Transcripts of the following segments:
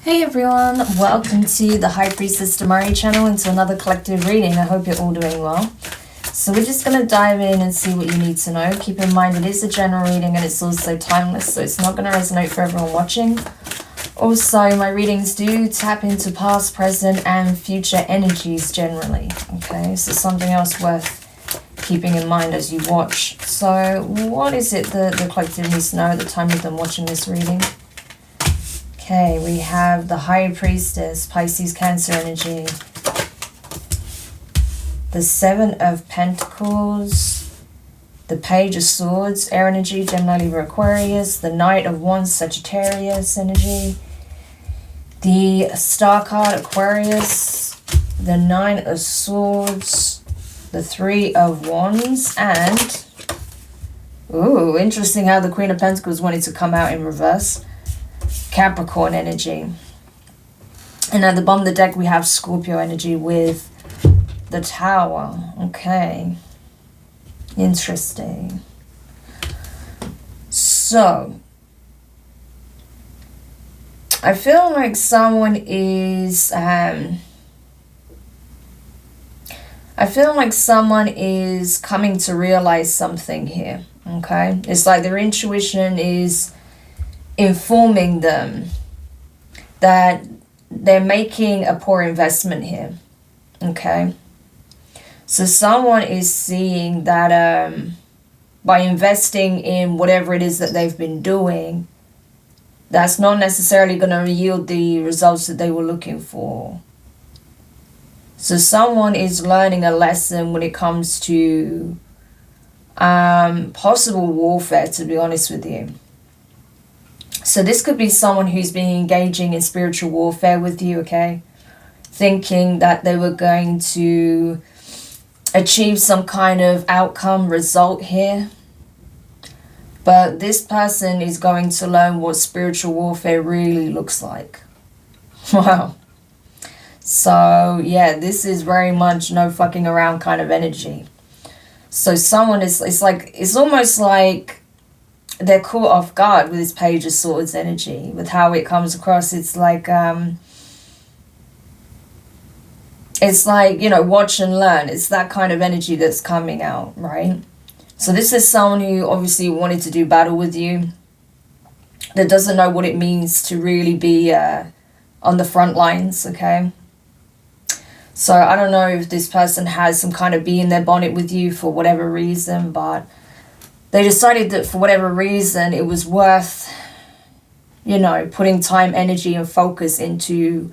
Hey everyone, welcome to the High Priestess Demari channel and to another collective reading. I hope you're all doing well. So we're just going to dive in and see what you need to know. Keep in mind it is a general reading and it's also timeless, so it's not going to resonate for everyone watching. Also, my readings do tap into past, present and future energies generally. Okay, so something else worth keeping in mind as you watch. So what is it the collective needs to know at the time of them watching this reading? Okay, we have the High Priestess, Pisces, Cancer energy. The Seven of Pentacles. The Page of Swords, air energy, Gemini, Libra, Aquarius. The Knight of Wands, Sagittarius energy. The Star card, Aquarius. The Nine of Swords. The Three of Wands. And, ooh, interesting how the Queen of Pentacles wanted to come out in reverse. Capricorn energy. And at the bottom of the deck we have Scorpio energy with the Tower. Okay, interesting. So I feel like someone is coming to realize something here. Okay, it's like their intuition is informing them that they're making a poor investment here. Okay, so someone is seeing that by investing in whatever it is that they've been doing, that's not necessarily going to yield the results that they were looking for. So someone is learning a lesson when it comes to possible warfare, to be honest with you. So this could be someone who's been engaging in spiritual warfare with you, okay? Thinking that they were going to achieve some kind of outcome, result here. But this person is going to learn what spiritual warfare really looks like. Wow. So, yeah, this is very much no fucking around kind of energy. So someone is, it's almost like they're caught off guard with this Page of Swords energy, with how it comes across. It's like, you know, watch and learn. It's that kind of energy that's coming out, right? So this is someone who obviously wanted to do battle with you, that doesn't know what it means to really be on the front lines, okay? So I don't know if this person has some kind of bee in their bonnet with you for whatever reason, but they decided that for whatever reason it was worth, you know, putting time, energy and focus into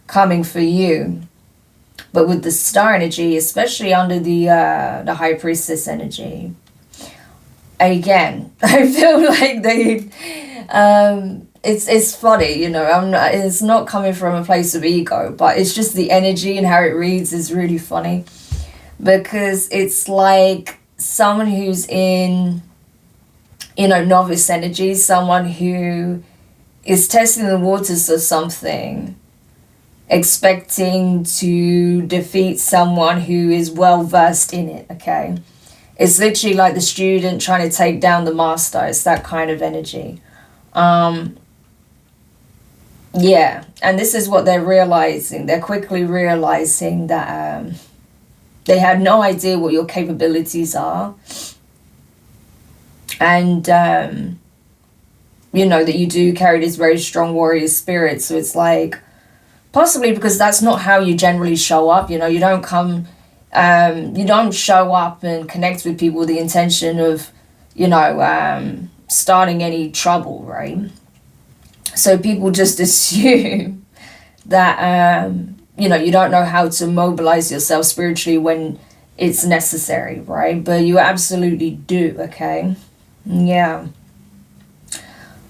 coming for you. But with the Star energy, especially under the High Priestess energy, again, I feel like they, it's funny, you know, it's not coming from a place of ego, but it's just the energy and how it reads is really funny. Because it's like someone who's in, you know, novice energy, someone who is testing the waters of something, expecting to defeat someone who is well versed in it, okay? It's literally like the student trying to take down the master. It's that kind of energy. Yeah, and this is what they're realizing. They're quickly realizing that they had no idea what your capabilities are. And, you know, that you do carry this very strong warrior spirit. So it's like, possibly because that's not how you generally show up. You know, you don't come, you don't show up and connect with people with the intention of, you know, starting any trouble, right? So people just assume that, you know, you don't know how to mobilize yourself spiritually when it's necessary, right? But you absolutely do, okay? Yeah.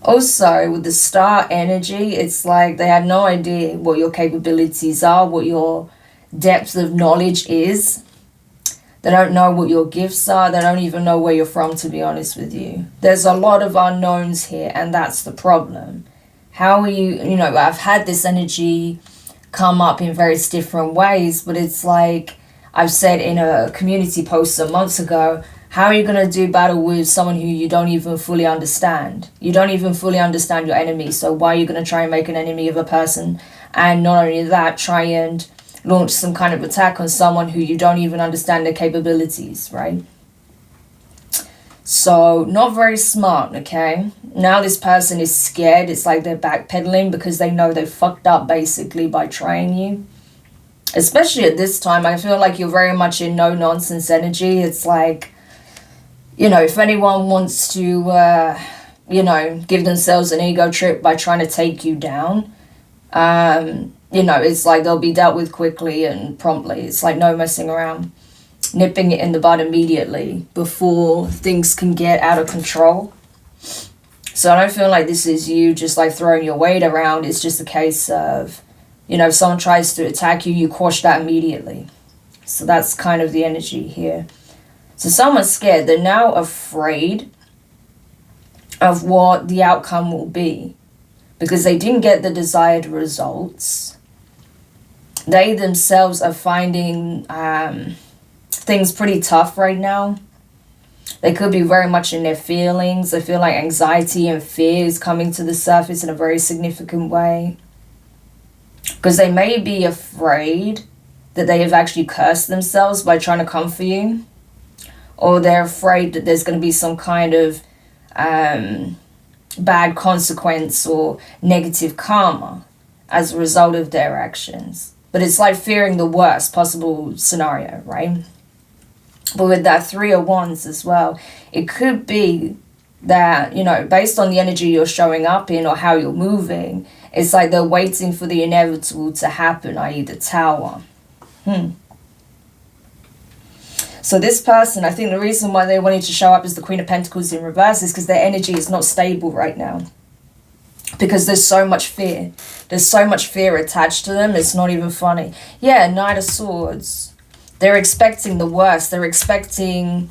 Also, with the Star energy, it's like they had no idea what your capabilities are, what your depth of knowledge is. They don't know what your gifts are. They don't even know where you're from, to be honest with you. There's a lot of unknowns here, and that's the problem. How are you know, I've had this energy come up in various different ways, but it's like I've said in a community post some months ago, How are you going to do battle with someone who you don't even fully understand? You don't even fully understand your enemy, so why are you going to try and make an enemy of a person? And not only that, try and launch some kind of attack on someone who you don't even understand their capabilities, right? So, not very smart, okay? Now this person is scared. It's like they're backpedaling because they know they fucked up, basically, by trying you. Especially at this time, I feel like you're very much in no-nonsense energy. It's like, you know, if anyone wants to, you know, give themselves an ego trip by trying to take you down, you know, it's like they'll be dealt with quickly and promptly. It's like no messing around. Nipping it in the bud immediately before things can get out of control. So I don't feel like this is you just like throwing your weight around. It's just a case of, you know, if someone tries to attack you, you quash that immediately. So that's kind of the energy here. So someone's scared. They're now afraid of what the outcome will be because they didn't get the desired results. They themselves are finding things pretty tough right now. They could be very much in their feelings. They feel like anxiety and fear is coming to the surface in a very significant way. Because they may be afraid that they have actually cursed themselves by trying to come for you. Or they're afraid that there's going to be some kind of bad consequence or negative karma as a result of their actions. But it's like fearing the worst possible scenario, right? But with that 3 of Wands as well, it could be that, you know, based on the energy you're showing up in or how you're moving, it's like they're waiting for the inevitable to happen, i.e. the Tower. So this person, I think the reason why they wanted to show up as the Queen of Pentacles in reverse is because their energy is not stable right now. Because there's so much fear. There's so much fear attached to them, it's not even funny. Yeah, Knight of Swords. They're expecting the worst. They're expecting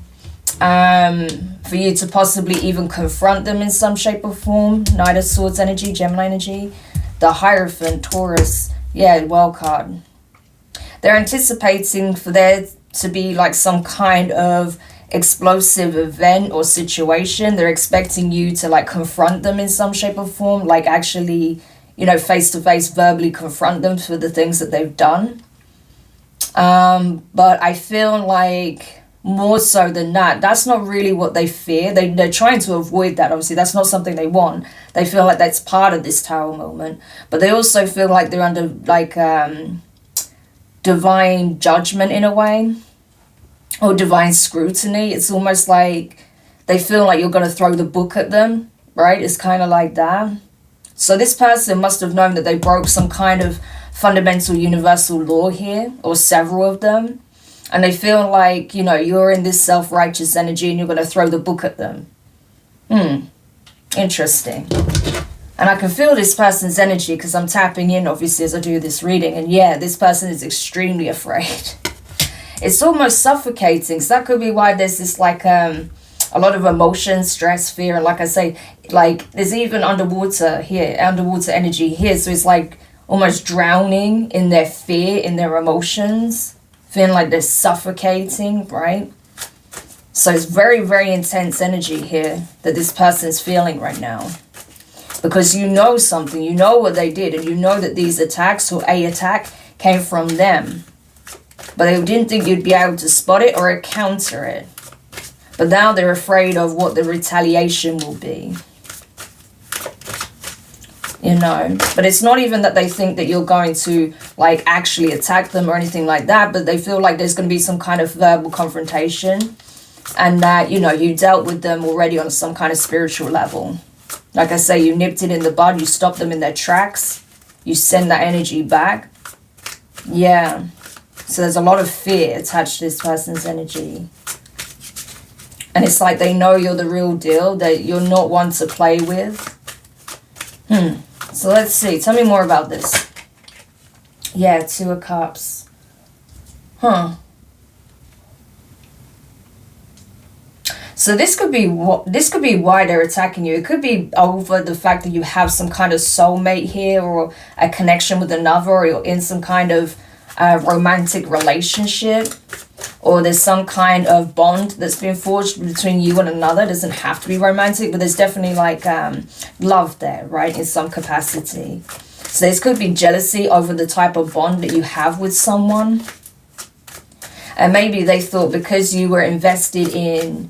for you to possibly even confront them in some shape or form. Knight of Swords energy, Gemini energy. The Hierophant, Taurus. Yeah, wild card. They're anticipating for there to be like some kind of explosive event or situation. They're expecting you to like confront them in some shape or form. Like actually, you know, face to face, verbally confront them for the things that they've done. But I feel like more so than that, that's not really what they fear. They're trying to avoid that. Obviously, that's not something they want. They feel like that's part of this Tower moment. But they also feel like they're under like divine judgment in a way. Or divine scrutiny. It's almost like they feel like you're going to throw the book at them, right? It's kind of like that. So this person must have known that they broke some kind of fundamental universal law here, or several of them, and they feel like, you know, you're in this self-righteous energy and you're going to throw the book at them. Interesting. And I can feel this person's energy because I'm tapping in obviously as I do this reading, and yeah, this person is extremely afraid. It's almost suffocating, so that could be why there's this like a lot of emotion, stress, fear, and like I say, like there's even underwater here, underwater energy here, so it's like almost drowning in their fear, in their emotions, feeling like they're suffocating, right? So it's very, very intense energy here that this person's feeling right now. Because you know something, you know what they did, and you know that these attacks or a attack came from them. But they didn't think you'd be able to spot it or counter it. But now they're afraid of what the retaliation will be. You know, but it's not even that they think that you're going to like actually attack them or anything like that, but they feel like there's going to be some kind of verbal confrontation, and that, you know, you dealt with them already on some kind of spiritual level. Like I say, you nipped it in the bud, you stopped them in their tracks, you send that energy back. Yeah, so there's a lot of fear attached to this person's energy. And it's like they know you're the real deal, that you're not one to play with. So let's see. Tell me more about this. Yeah, 2 of Cups. So this could be why they're attacking you. It could be over the fact that you have some kind of soulmate here, or a connection with another, or you're in some kind of romantic relationship. or there's some kind of bond that's been forged between you and another. It doesn't have to be romantic, but there's definitely like love there, right, in some capacity. So this could be jealousy over the type of bond that you have with someone. And maybe they thought because you were invested in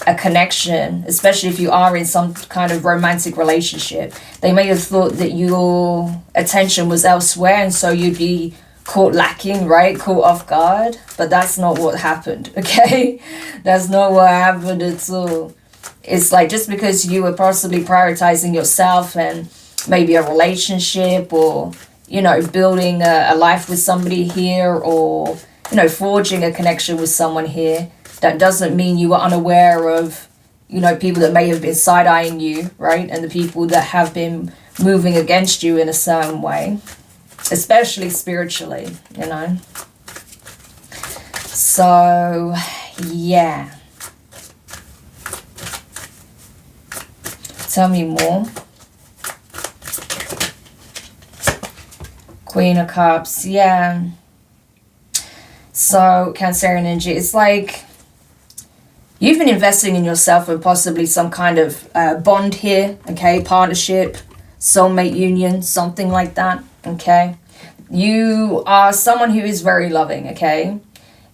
a connection, especially if you are in some kind of romantic relationship, they may have thought that your attention was elsewhere, and so you'd be caught lacking, right? Caught off guard. But that's not what happened, okay? That's not what happened at all. It's like just because you were possibly prioritizing yourself and maybe a relationship, or, you know, building a life with somebody here, or, you know, forging a connection with someone here, that doesn't mean you were unaware of, you know, people that may have been side-eyeing you, right? And the people that have been moving against you in a certain way, especially spiritually, you know. So, yeah. Tell me more. Queen of Cups, yeah. So, Cancerian energy, it's like you've been investing in yourself and possibly some kind of bond here, okay? Partnership, soulmate union, something like that, okay? You are someone who is very loving, okay?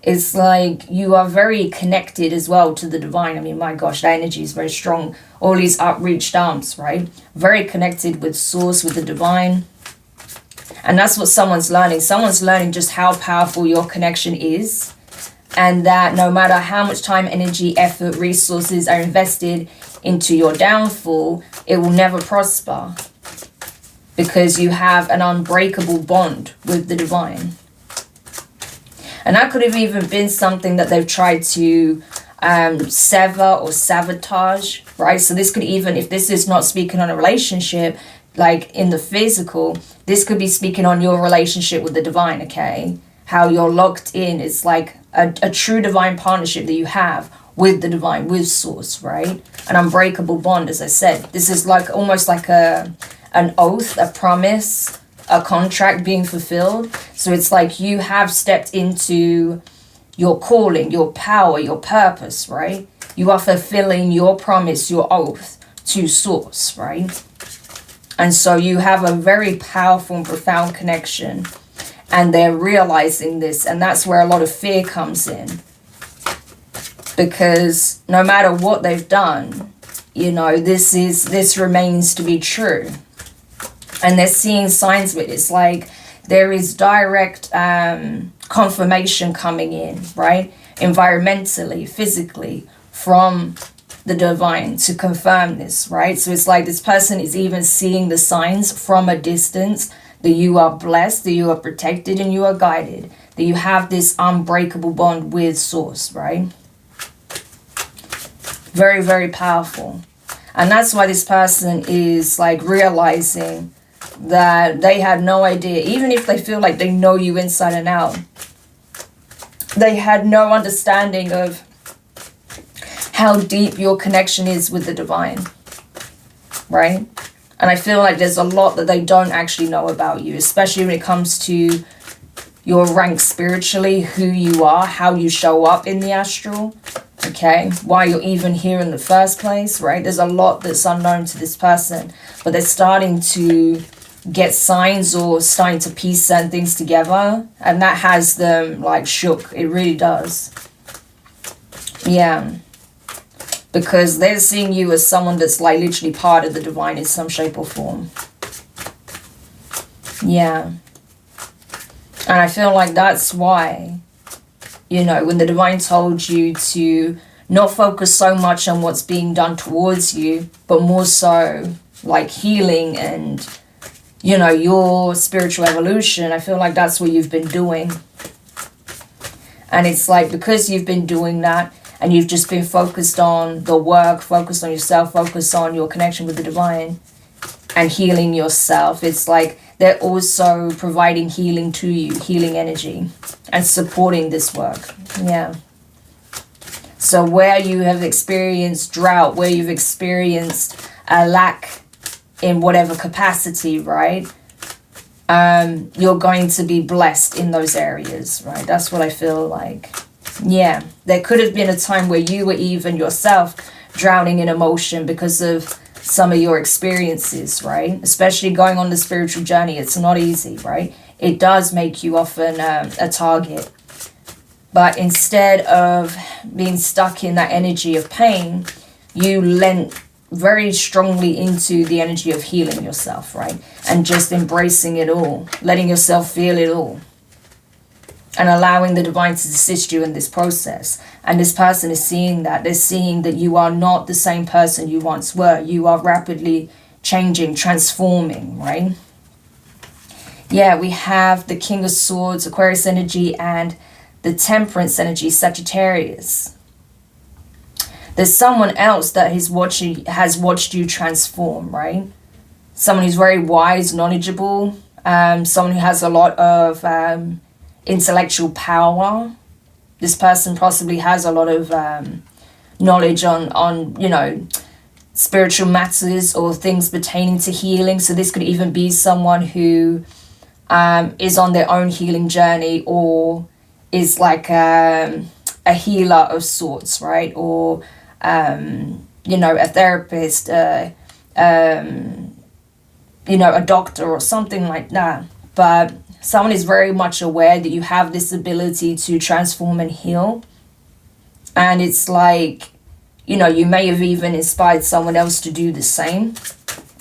It's like you are very connected as well to the divine. I mean, my gosh, that energy is very strong. All these outreached arms, right? Very connected with source, with the divine. And that's what someone's learning. Someone's learning just how powerful your connection is. And that no matter how much time, energy, effort, resources are invested into your downfall, it will never prosper. Because you have an unbreakable bond with the divine. And that could have even been something that they've tried to sever or sabotage, right? So this could even, if this is not speaking on a relationship, like in the physical, this could be speaking on your relationship with the divine, okay? How you're locked in. It's like a true divine partnership that you have with the divine, with source, right? An unbreakable bond, as I said. This is like almost like an oath, a promise, a contract being fulfilled. So it's like you have stepped into your calling, your power, your purpose, right? You are fulfilling your promise, your oath to source, right? And so you have a very powerful and profound connection, and they're realizing this, and that's where a lot of fear comes in, because no matter what they've done, you know, this remains to be true, and they're seeing signs of it. It's like there is direct confirmation coming in, right? Environmentally, physically, from the divine to confirm this, right? So it's like this person is even seeing the signs from a distance that you are blessed, that you are protected, and you are guided, that you have this unbreakable bond with source, right? Very, very powerful. And that's why this person is like realizing that they had no idea, even if they feel like they know you inside and out, they had no understanding of how deep your connection is with the divine, right? And I feel like there's a lot that they don't actually know about you, especially when it comes to your rank spiritually, who you are, how you show up in the astral, okay? Why you're even here in the first place, right? There's a lot that's unknown to this person, but they're starting to get signs or starting to piece certain things together, and that has them like shook. It really does. Yeah. Because they're seeing you as someone that's like literally part of the divine in some shape or form. Yeah. And I feel like that's why, you know, when the divine told you to not focus so much on what's being done towards you, but more so like healing and, you know, your spiritual evolution, I feel like that's what you've been doing. And it's like because you've been doing that, and you've just been focused on the work, focused on yourself, focused on your connection with the divine and healing yourself. It's like they're also providing healing to you, healing energy, and supporting this work. Yeah. So where you have experienced drought, where you've experienced a lack in whatever capacity, right? You're going to be blessed in those areas, right? That's what I feel like. Yeah, there could have been a time where you were even yourself drowning in emotion because of some of your experiences, right? Especially going on the spiritual journey, it's not easy, right? It does make you often a target. But instead of being stuck in that energy of pain, you lent very strongly into the energy of healing yourself, right? And just embracing it all, letting yourself feel it all, and allowing the divine to assist you in this process. And this person is seeing that. They're seeing that you are not the same person you once were. You are rapidly changing, transforming, right? Yeah, we have the King of Swords, Aquarius energy, and the Temperance energy, Sagittarius. There's someone else that has watched you transform, right? Someone who's very wise, knowledgeable, someone who has a lot of intellectual power. This person possibly has a lot of knowledge on you know, spiritual matters or things pertaining to healing. So this could even be someone who is on their own healing journey, or is like a healer of sorts, right? Or you know, a therapist, you know, a doctor or something like that. But someone is very much aware that you have this ability to transform and heal. And it's like, you know, you may have even inspired someone else to do the same,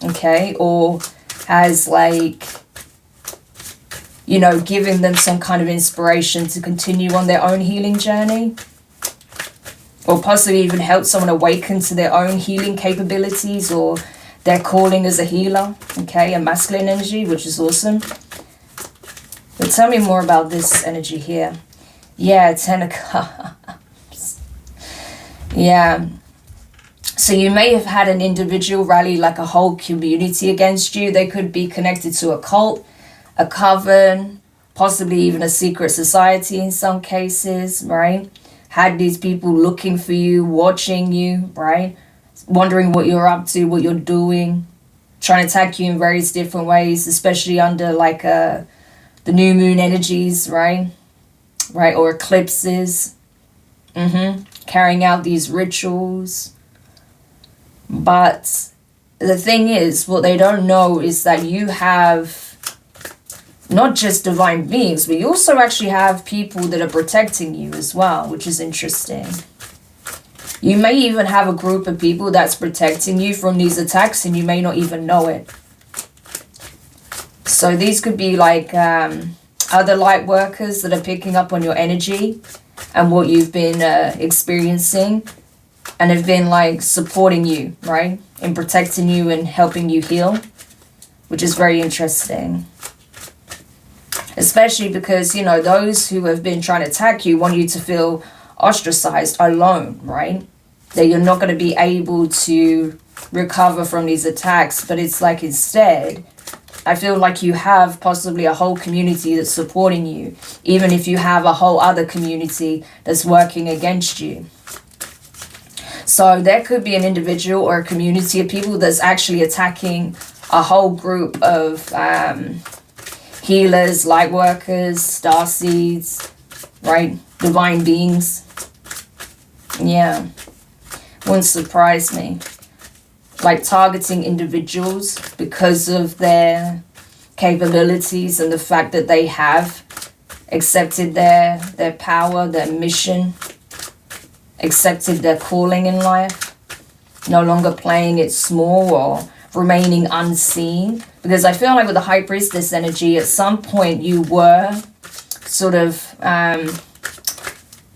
okay? Or has like, you know, giving them some kind of inspiration to continue on their own healing journey. Or possibly even help someone awaken to their own healing capabilities or their calling as a healer, okay? A masculine energy, which is awesome. But tell me more about this energy here. Yeah, 10 of Cups. Yeah. So you may have had an individual rally like a whole community against you. They could be connected to a cult, a coven, possibly even a secret society in some cases, right? Had these people looking for you, watching you, right? Wondering what you're up to, what you're doing, trying to attack you in various different ways, especially under like the new moon energies, right? Right, or eclipses. Carrying out these rituals. But the thing is, what they don't know is that you have not just divine beings, but you also actually have people that are protecting you as well, which is interesting. You may even have a group of people that's protecting you from these attacks, and you may not even know it. So these could be like other light workers that are picking up on your energy and what you've been experiencing, and have been like supporting you, right? In protecting you and helping you heal, which is very interesting. Especially because, you know, those who have been trying to attack you want you to feel ostracized, alone, right? That you're not going to be able to recover from these attacks. But it's like instead, I feel like you have possibly a whole community that's supporting you, even if you have a whole other community that's working against you. So there could be an individual or a community of people that's actually attacking a whole group of healers, light workers, starseeds, right? Divine beings. Yeah. Wouldn't surprise me. Like targeting individuals because of their capabilities and the fact that they have accepted their power, their mission, accepted their calling in life, no longer playing it small or remaining unseen. Because I feel like with the High Priestess energy, at some point you were sort of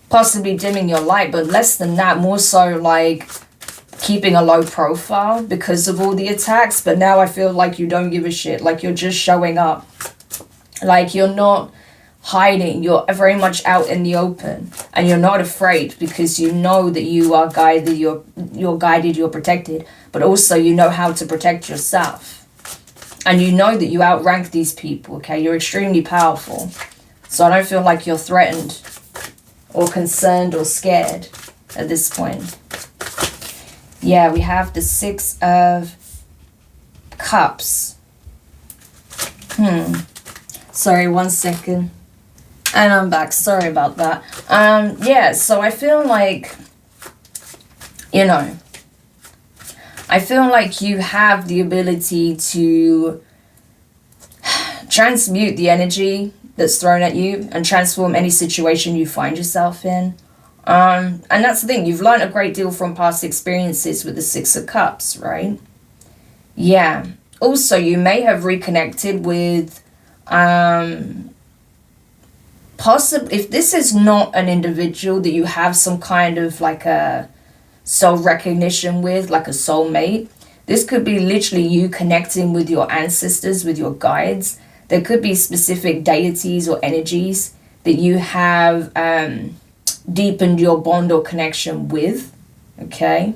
possibly dimming your light, but less than that, more so like keeping a low profile because of all the attacks. But now I feel like you don't give a shit, like you're just showing up, like you're not hiding, you're very much out in the open, and you're not afraid because you know that you are guided, you're guided, you're protected, but also you know how to protect yourself. And you know that you outrank these people, okay? You're extremely powerful. So I don't feel like you're threatened or concerned or scared at this point. Yeah, we have the 6 of Cups. Sorry, 1 second. And I'm back. Sorry about that. Yeah, so I feel like, you know, I feel like you have the ability to transmute the energy that's thrown at you and transform any situation you find yourself in. And that's the thing. You've learned a great deal from past experiences with the Six of Cups, right? Yeah. Also, you may have reconnected with possibly, if this is not an individual that you have some kind of like a soul recognition with, like a soulmate, this could be literally you connecting with your ancestors, with your guides. There could be specific deities or energies that you have deepened your bond or connection with, okay?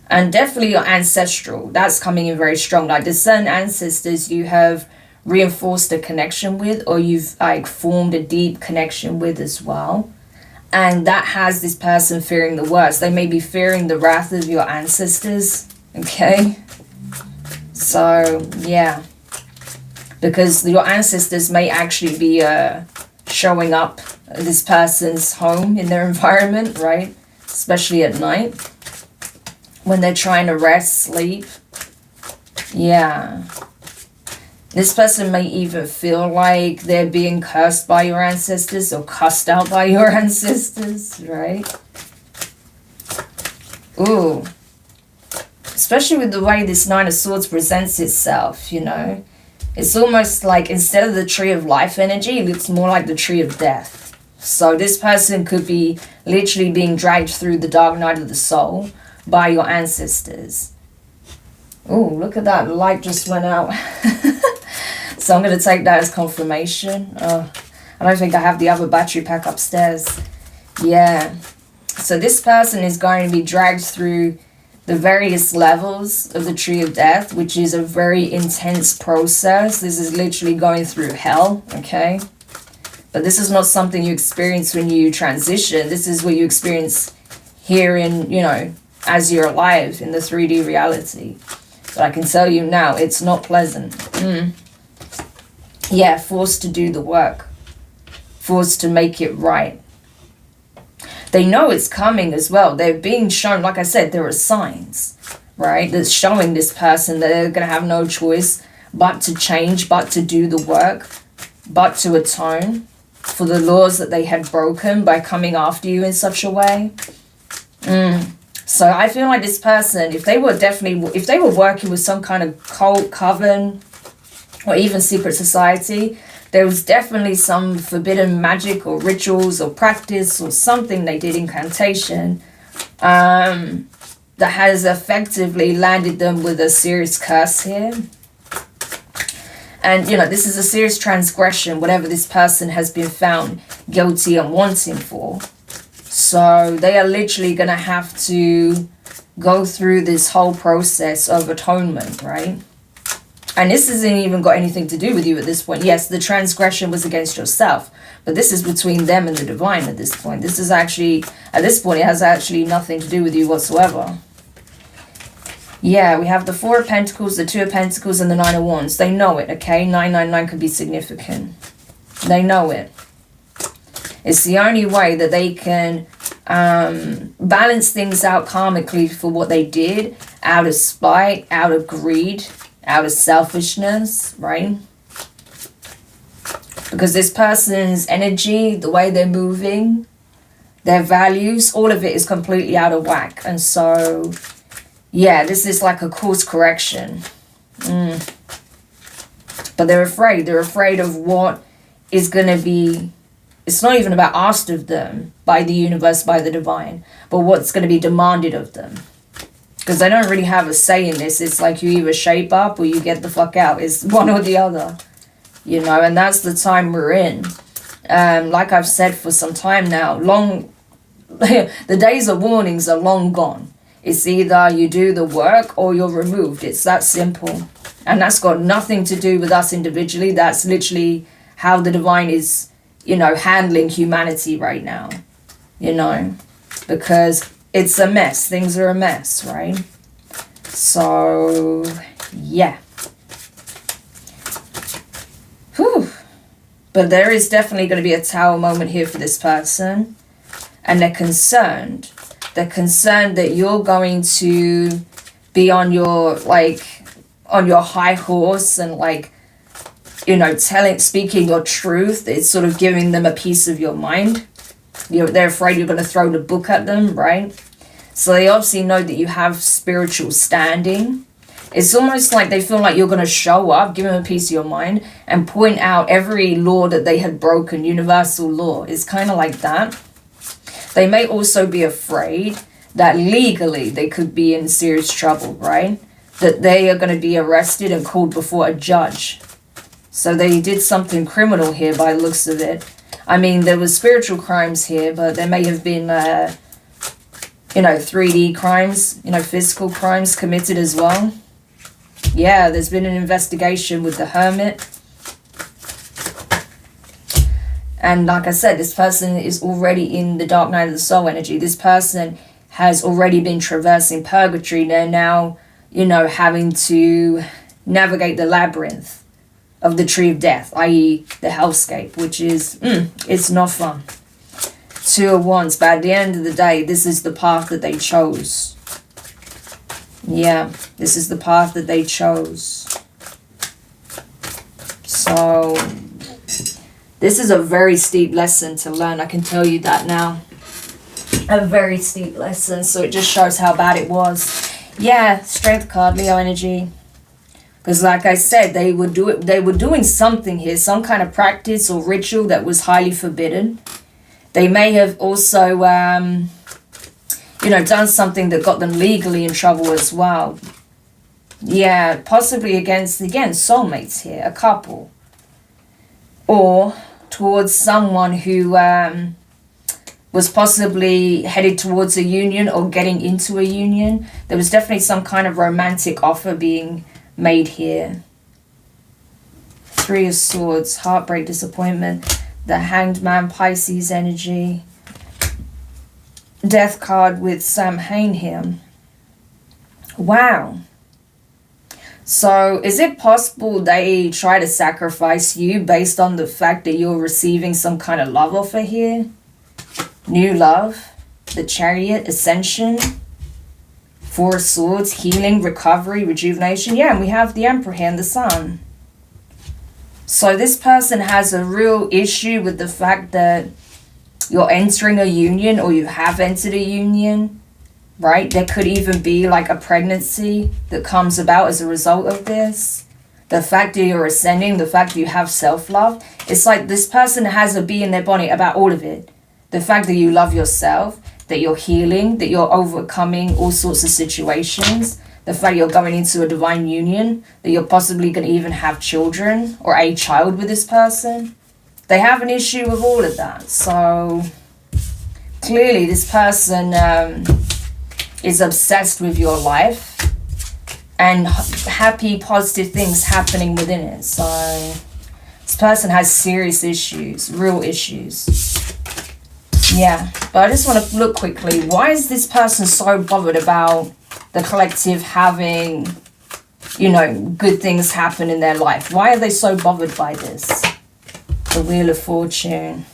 And definitely your ancestral, that's coming in very strong. Like there's certain ancestors you have reinforced a connection with, or you've like formed a deep connection with as well. And that has this person fearing the worst. They may be fearing the wrath of your ancestors, okay? So, yeah. Because your ancestors may actually be showing up at this person's home in their environment, right? Especially at night when they're trying to rest, sleep. Yeah. This person may even feel like they're being cursed by your ancestors or cussed out by your ancestors, right? Ooh. Especially with the way this Nine of Swords presents itself, you know. It's almost like instead of the Tree of Life energy, it looks more like the Tree of Death. So this person could be literally being dragged through the dark night of the soul by your ancestors. Oh, look at that. The light just went out. So I'm going to take that as confirmation. I don't think I have the other battery pack upstairs. Yeah. So this person is going to be dragged through the various levels of the Tree of Death, which is a very intense process. This is literally going through hell, okay? But this is not something you experience when you transition. This is what you experience here in, you know, as you're alive in the 3D reality. But I can tell you now, it's not pleasant. Yeah, forced to do the work. Forced to make it right. They know it's coming as well. They're being shown, like I said, there are signs, right? That's showing this person that they're going to have no choice but to change, but to do the work, but to atone for the laws that they had broken by coming after you in such a way. So I feel like this person, if they were working with some kind of cult, coven, or even secret society, there was definitely some forbidden magic or rituals or practice or something they did, incantation, that has effectively landed them with a serious curse here. And, you know, this is a serious transgression, whatever this person has been found guilty and wanting for. So they are literally going to have to go through this whole process of atonement, right? And this hasn't even got anything to do with you at this point. Yes, the transgression was against yourself, but this is between them and the divine at this point. This is actually, at this point, it has actually nothing to do with you whatsoever. Yeah, we have the Four of Pentacles, the Two of Pentacles, and the Nine of Wands. They know it, okay? 999 could be significant. They know it. It's the only way that they can balance things out karmically for what they did, out of spite, out of greed, out of selfishness, right? Because this person's energy, the way they're moving, their values, all of it is completely out of whack. And so, yeah, this is like a course correction. But they're afraid. They're afraid of what is going to be, it's not even about asked of them by the universe, by the divine, but what's going to be demanded of them. Because they don't really have a say in this. It's like you either shape up or you get the fuck out. It's one or the other. You know, and that's the time we're in. Like I've said for some time now, the days of warnings are long gone. It's either you do the work or you're removed. It's that simple. And that's got nothing to do with us individually. That's literally how the divine is, you know, handling humanity right now. You know, because it's a mess. Things are a mess, right? So, yeah. Whew. But there is definitely going to be a tower moment here for this person. And they're concerned. They're concerned that you're going to be on your, like, on your high horse and, like, you know, speaking your truth. It's sort of giving them a piece of your mind. They're afraid you're going to throw the book at them, right? So they obviously know that you have spiritual standing. It's almost like they feel like you're going to show up, give them a piece of your mind, and point out every law that they had broken, universal law. It's kind of like that. They may also be afraid that legally they could be in serious trouble, right? That they are going to be arrested and called before a judge. So they did something criminal here by the looks of it. I mean, there was spiritual crimes here, but there may have been, you know, 3D crimes, you know, physical crimes committed as well. Yeah, there's been an investigation with the Hermit. And like I said, this person is already in the dark night of the soul energy. This person has already been traversing purgatory. They're now, you know, having to navigate the labyrinth of the tree of death, i.e. the hellscape, which is, it's not fun. 2 of Wands, but at the end of the day, this is the path that they chose. Yeah, this is the path that they chose. So this is a very steep lesson to learn, I can tell you that now. A very steep lesson, so it just shows how bad it was. Yeah, Strength card, Leo energy. Because like I said, they were doing something here, some kind of practice or ritual that was highly forbidden. They may have also, you know, done something that got them legally in trouble as well. Yeah, possibly against, again, soulmates here, a couple. Or towards someone who was possibly headed towards a union or getting into a union. There was definitely some kind of romantic offer being made here. 3 of Swords, heartbreak, disappointment. The Hanged Man, Pisces energy. Death card with Samhain here. Wow. So is it possible they try to sacrifice you based on the fact that you're receiving some kind of love offer here? New love, the Chariot, Ascension, 4 of Swords, healing, recovery, rejuvenation. Yeah, and we have the Emperor here and the Sun. So this person has a real issue with the fact that you're entering a union or you have entered a union, right? There could even be like a pregnancy that comes about as a result of this. The fact that you're ascending, the fact that you have self-love. It's like this person has a bee in their bonnet about all of it. The fact that you love yourself, that you're healing, that you're overcoming all sorts of situations. The fact you're going into a divine union, that you're possibly going to even have children or a child with this person. They have an issue with all of that. So clearly this person is obsessed with your life and happy, positive things happening within it. So this person has serious issues, real issues. Yeah, but I just want to look quickly. Why is this person so bothered about the collective having, you know, good things happen in their life? Why are they so bothered by this? The Wheel of Fortune.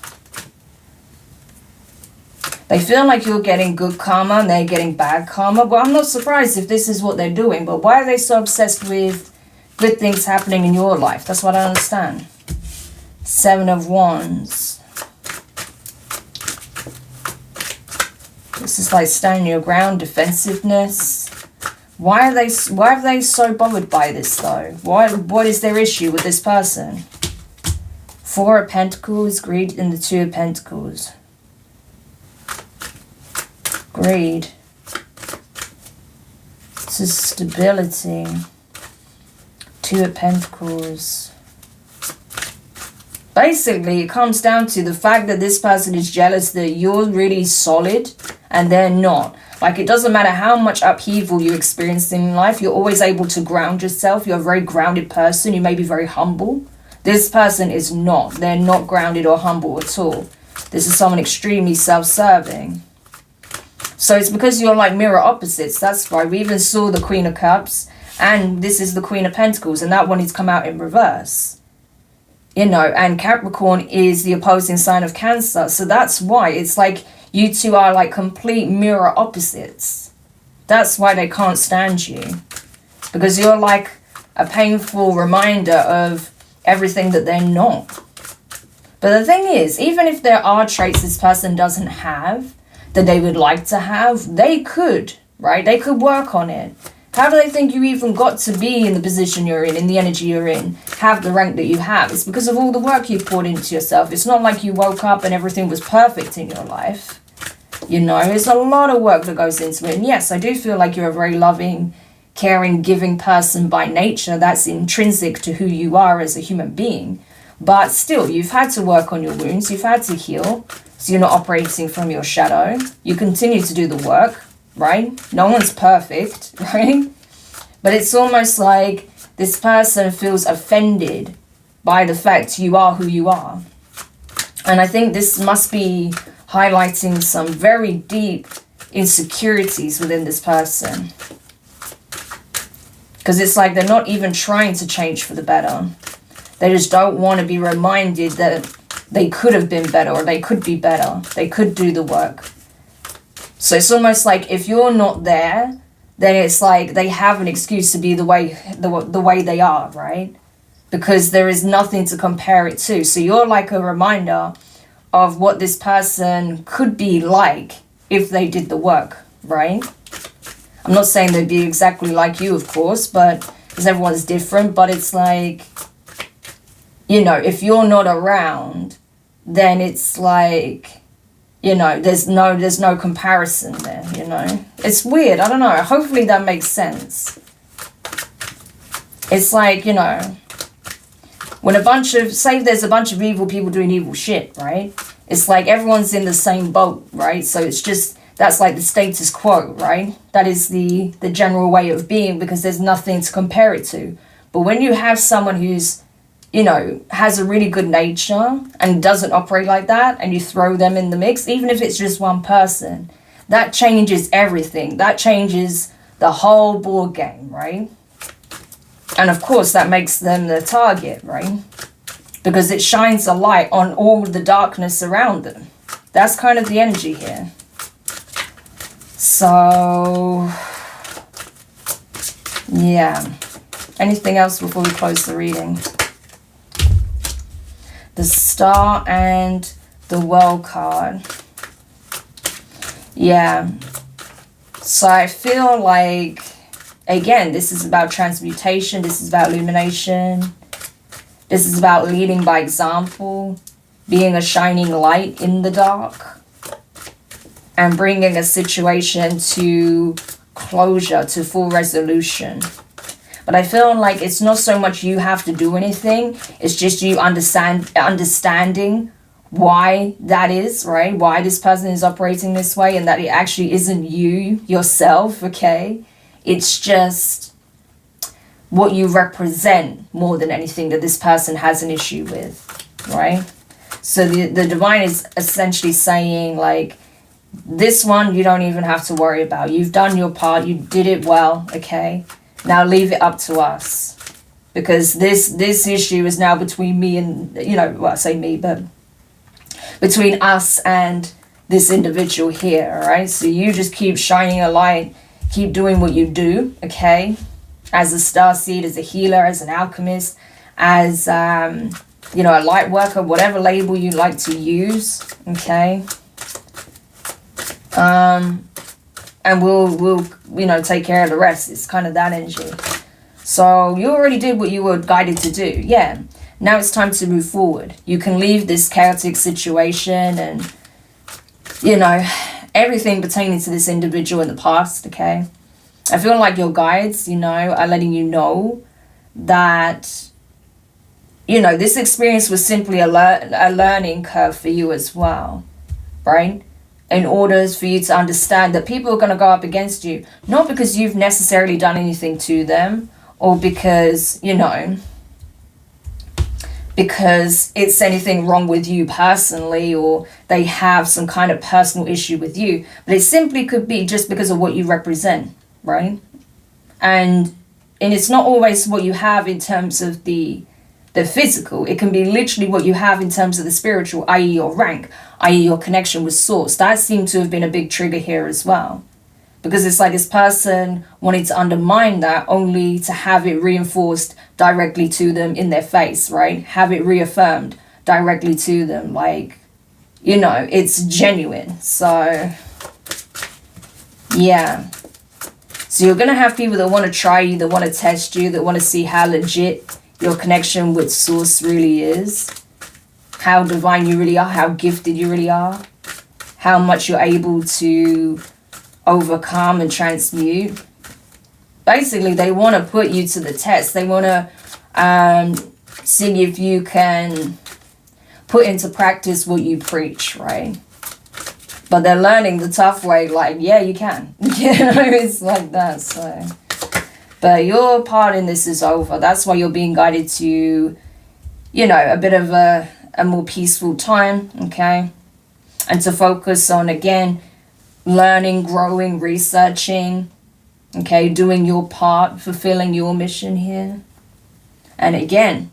They feel like you're getting good karma and they're getting bad karma. Well, I'm not surprised if this is what they're doing. But why are they so obsessed with good things happening in your life? That's what I don't understand. 7 of Wands. This is like standing your ground, defensiveness. Why are they so bothered by this though? What is their issue with this person? 4 of Pentacles, greed, and the 2 of Pentacles. Greed. This is stability. 2 of Pentacles. Basically, it comes down to the fact that this person is jealous that you're really solid and they're not. Like, it doesn't matter how much upheaval you experience in life, you're always able to ground yourself. You're a very grounded person. You may be very humble. This person is not. They're not grounded or humble at all. This is someone extremely self-serving. So it's because you're like mirror opposites. That's why we even saw the Queen of Cups. And this is the Queen of Pentacles. And that one has come out in reverse. you know, and Capricorn is the opposing sign of Cancer. So that's why it's like you two are like complete mirror opposites. That's why they can't stand you, because you're like a painful reminder of everything that they're not. But the thing is, even if there are traits this person doesn't have that they would like to have, they could, right? They could work on it. How do they think you even got to be in the position you're in the energy you're in, have the rank that you have? It's because of all the work you've poured into yourself. It's not like you woke up and everything was perfect in your life. You know, there's a lot of work that goes into it. And yes, I do feel like you're a very loving, caring, giving person by nature. That's intrinsic to who you are as a human being. But still, you've had to work on your wounds. You've had to heal. So you're not operating from your shadow. You continue to do the work, right? No one's perfect, right? But it's almost like this person feels offended by the fact you are who you are. And I think this must be highlighting some very deep insecurities within this person. Because it's like they're not even trying to change for the better. They just don't want to be reminded that they could have been better, or they could be better. They could do the work. So it's almost like if you're not there, then it's like they have an excuse to be the way they are, right? Because there is nothing to compare it to. So you're like a reminder of what this person could be like if they did the work, right? I'm not saying they'd be exactly like you, of course, but because everyone's different. But it's like, you know, if you're not around, then it's like, you know, there's no comparison there, you know. It's weird. I don't know. Hopefully that makes sense. It's like, you know, when say there's a bunch of evil people doing evil shit, right? It's like everyone's in the same boat, right? So it's just, that's like the status quo, right? That is the general way of being, because there's nothing to compare it to. But when you have someone who's, you know, has a really good nature and doesn't operate like that, and you throw them in the mix, even if it's just one person, that changes everything. That changes the whole board game, right? And of course, that makes them the target, right? Because it shines a light on all the darkness around them. That's kind of the energy here. So, yeah. Anything else before we close the reading? The Star and the World card. Yeah. So I feel like, again, this is about transmutation. This is about illumination. This is about leading by example, being a shining light in the dark, and bringing a situation to closure, to full resolution. But I feel like it's not so much you have to do anything. It's just you understanding why that is, right? Why this person is operating this way, and that it actually isn't you yourself, okay? It's just what you represent more than anything that this person has an issue with, right? So the divine is essentially saying, like, this one you don't even have to worry about. You've done your part. You did it well, okay? Now leave it up to us, because this issue is now between me and, you know, well, I say me, but between us and this individual here, all right? So you just keep shining a light, keep doing what you do, okay? As a starseed, as a healer, as an alchemist, as, you know, a light worker, whatever label you like to use, okay? And we'll you know, take care of the rest. It's kind of that energy. So you already did what you were guided to do. Yeah. Now it's time to move forward. You can leave this chaotic situation and, you know, everything pertaining to this individual in the past, okay? I feel like your guides, you know, are letting you know that, you know, this experience was simply a learning curve for you as well, right? In order for you to understand that people are going to go up against you, not because you've necessarily done anything to them, or because, you know, because it's anything wrong with you personally, or they have some kind of personal issue with you, but it simply could be just because of what you represent, right? And it's not always what you have in terms of the the physical. It can be literally what you have in terms of the spiritual, i.e. your rank, i.e. your connection with source. That seemed to have been a big trigger here as well. Because it's like this person wanted to undermine that only to have it reinforced directly to them in their face, right? Have it reaffirmed directly to them. Like, you know, it's genuine. So, yeah. So you're going to have people that want to try you, that want to test you, that want to see how legit your connection with source really is. How divine you really are, how gifted you really are. How much you're able to overcome and transmute. Basically, they want to put you to the test. They want to see if you can put into practice what you preach, right? But they're learning the tough way, like, yeah, you can. You know, it's like that, so. But your part in this is over. That's why you're being guided to, you know, a bit of a more peaceful time, okay? And to focus on, again, learning, growing, researching, okay, doing your part, fulfilling your mission here. And again,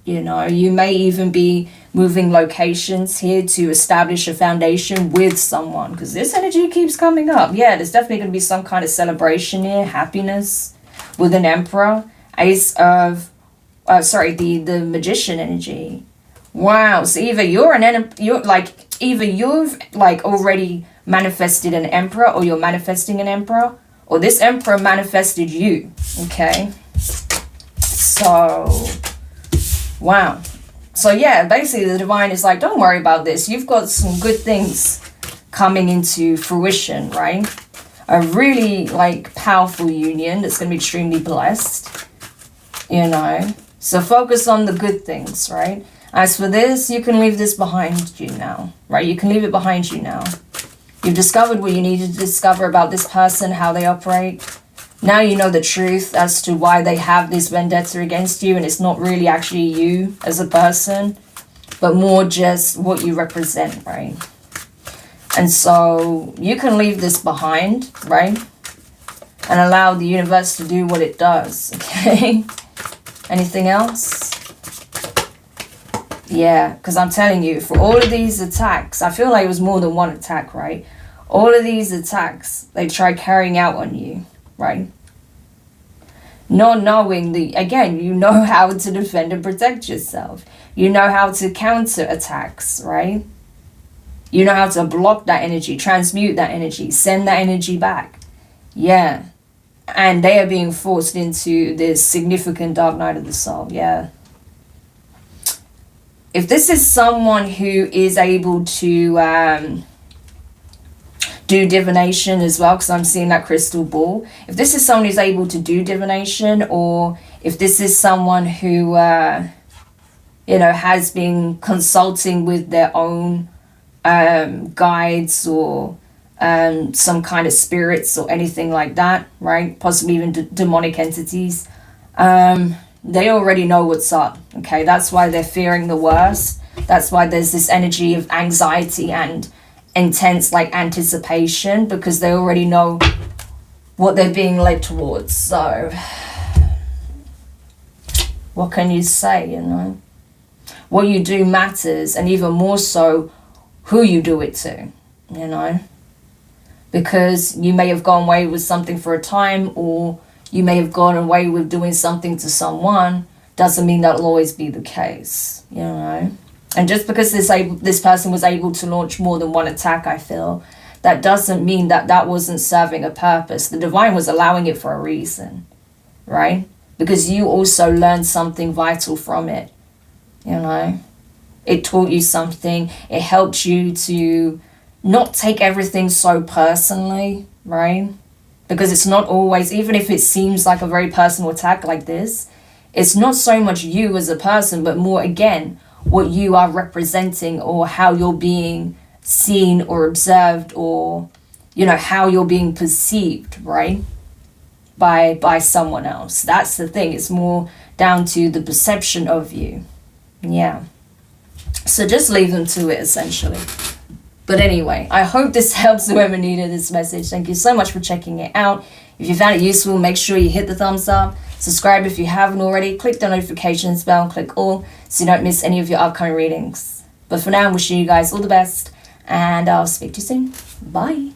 you know, you may even be moving locations here to establish a foundation with someone, because this energy keeps coming up. Yeah, there's definitely going to be some kind of celebration here, happiness with an emperor. Ace of, the magician energy. Wow, so either you've already manifested an emperor, or you're manifesting an emperor, or this emperor manifested you, okay? So, wow. So yeah, basically the divine is like, don't worry about this. You've got some good things coming into fruition, right? A really powerful union that's going to be extremely blessed, you know? So focus on the good things, right? As for this, you can leave this behind you now, right? You can leave it behind you now. You've discovered what you needed to discover about this person, how they operate. Now you know the truth as to why they have this vendetta against you, and it's not really actually you as a person, but more just what you represent, right? And so you can leave this behind, right? And allow the universe to do what it does, okay? Anything else? Yeah, because I'm telling you, for all of these attacks, I feel like it was more than one attack, right? All of these attacks, they tried carrying out on you, right? Not knowing again, you know how to defend and protect yourself. You know how to counter attacks, right? You know how to block that energy, transmute that energy, send that energy back. Yeah. And they are being forced into this significant dark night of the soul, yeah. If this is someone who is able to do divination as well, because I'm seeing that crystal ball. If this is someone who's able to do divination, or if this is someone who, has been consulting with their own guides or some kind of spirits or anything like that, right? Possibly even demonic entities. They already know what's up, okay? That's why they're fearing the worst. That's why there's this energy of anxiety and intense anticipation, because they already know what they're being led towards. So what can you say, you know? What you do matters, and even more so who you do it to, you know? Because you may have gone away with something for a time, or you may have gone away with doing something to someone, doesn't mean that'll always be the case, you know? And just because this person was able to launch more than one attack, I feel, that doesn't mean that wasn't serving a purpose. The divine was allowing it for a reason, right? Because you also learned something vital from it, you know? It taught you something. It helped you to not take everything so personally, right? Because it's not always, even if it seems like a very personal attack like this, it's not so much you as a person, but more, again, what you are representing, or how you're being seen or observed, or, you know, how you're being perceived, right? By someone else. That's the thing. It's more down to the perception of you. Yeah. So just leave them to it, essentially. But anyway, I hope this helps whoever needed this message. Thank you so much for checking it out. If you found it useful, make sure you hit the thumbs up. Subscribe if you haven't already. Click the notifications bell and click all so you don't miss any of your upcoming readings. But for now, I'm wishing you guys all the best, and I'll speak to you soon. Bye.